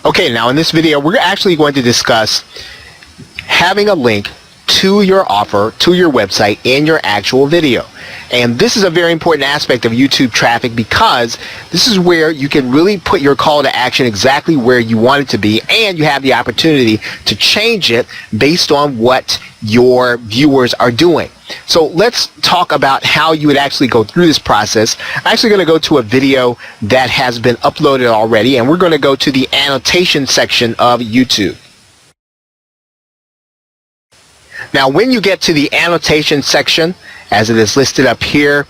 Okay, now in this video we're actually going to discuss having a link to your offer, to your website in your actual video. And this is a very important aspect of YouTube traffic because this is where you can really put your call to action exactly where you want it to be, and you have the opportunity to change it based on what your viewers are doing. So let's talk about how you would actually go through this process. I'm actually going to go to a video that has been uploaded already, and we're going to go to the annotation section of YouTube. Now, when you get to the annotation section, as it is listed up here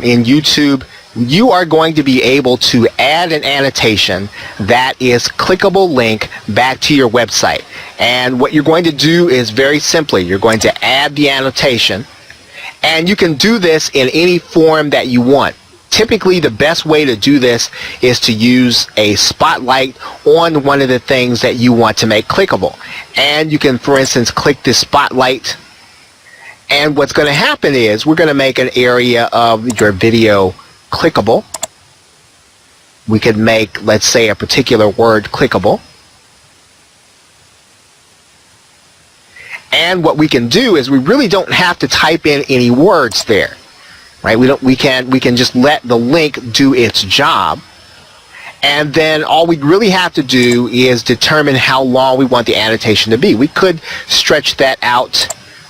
in YouTube, you are going to be able to add an annotation that is clickable link back to your website. And what you're going to do is very simply, you're going to add the annotation, and you can do this in any form that you want. Typically, the best way to do this is to use a spotlight on one of the things that you want to make clickable. And you can, for instance, click this spotlight, and what's going to happen is we're going to make an area of your video clickable. We could make, let's say, a particular word clickable. And what we can do is we really don't have to type in any words there. Right? We can just let the link do its job, and then all we really have to do is determine how long we want the annotation to be. We could stretch that out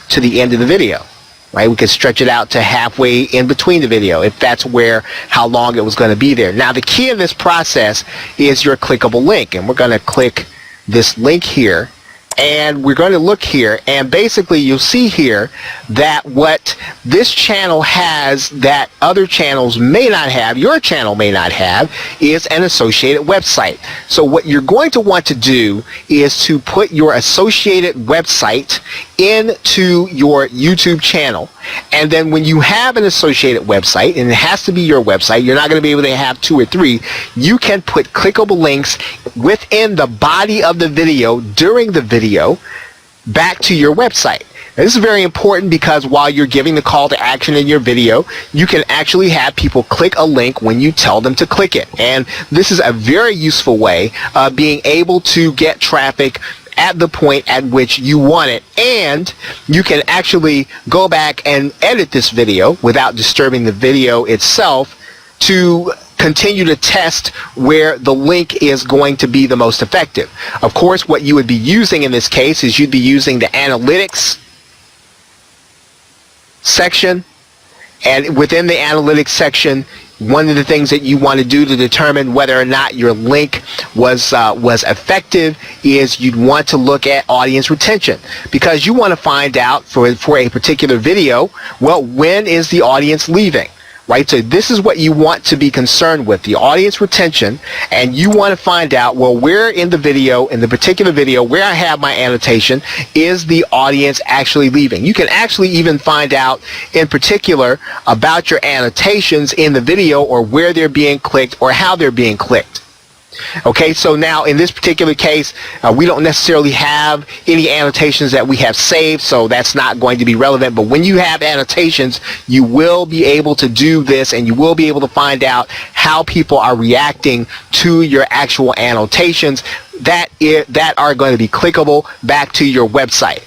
to the end of the video, right? We could stretch it out to halfway in between the video if that's how long it was going to be there. Now, the key in this process is your clickable link, and we're going to click this link here. And we're going to look here, and basically you'll see here that what this channel has that other channels may not have, your channel may not have, is an associated website. So what you're going to want to do is to put your associated website into your YouTube channel. And then when you have an associated website, and it has to be your website, you're not going to be able to have 2 or 3, you can put clickable links within the body of the video during the video back to your website. Now, this is very important because while you're giving the call to action in your video, you can actually have people click a link when you tell them to click it. And this is a very useful way of being able to get traffic at the point at which you want it, and you can actually go back and edit this video without disturbing the video itself to continue to test where the link is going to be the most effective. Of course, what you would be using in this case is you'd be using the analytics section, and within the analytics section, one of the things that you want to do to determine whether or not your link was effective is you'd want to look at audience retention, because you want to find out for a particular video, well, when is the audience leaving? Right? So this is what you want to be concerned with, the audience retention, and you want to find out, well, where in the video, in the particular video where I have my annotation, is the audience actually leaving? You can actually even find out in particular about your annotations in the video, or where they're being clicked or how they're being clicked. Okay, so now in this particular case, we don't necessarily have any annotations that we have saved, so that's not going to be relevant. But when you have annotations, you will be able to do this, and you will be able to find out how people are reacting to your actual annotations that are going to be clickable back to your website.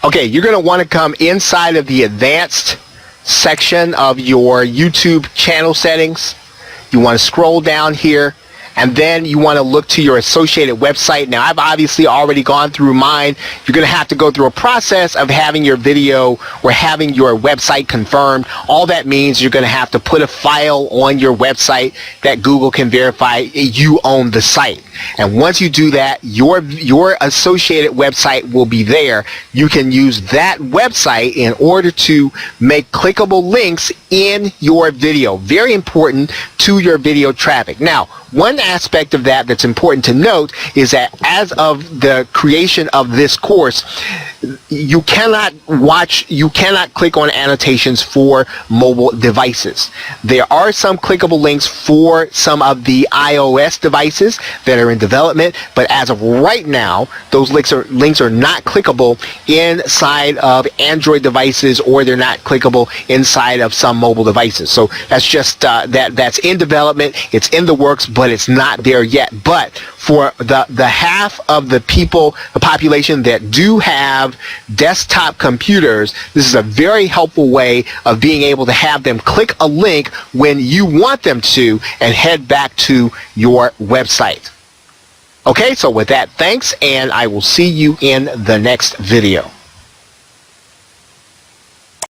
Okay, you're going to want to come inside of the advanced section of your YouTube channel settings. You want to scroll down here, and then you want to look to your associated website. Now, I've obviously already gone through mine. You're going to have to go through a process of having your video or having your website confirmed. All that means you're going to have to put a file on your website that Google can verify you own the site. And once you do that, your associated website will be there. You can use that website in order to make clickable links in your video. Very important to your video traffic. Now, one aspect of that that's important to note is that as of the creation of this course, you cannot click on annotations for mobile devices. There are some clickable links for some of the iOS devices that are in development, but as of right now, those links are not clickable inside of Android devices, or they're not clickable inside of some mobile devices. So that's just that's in development. It's in the works, but it's not there yet. But for the half of the population that do have desktop computers, this is a very helpful way of being able to have them click a link when you want them to and head back to your website. Okay, so with that, thanks, and I will see you in the next video.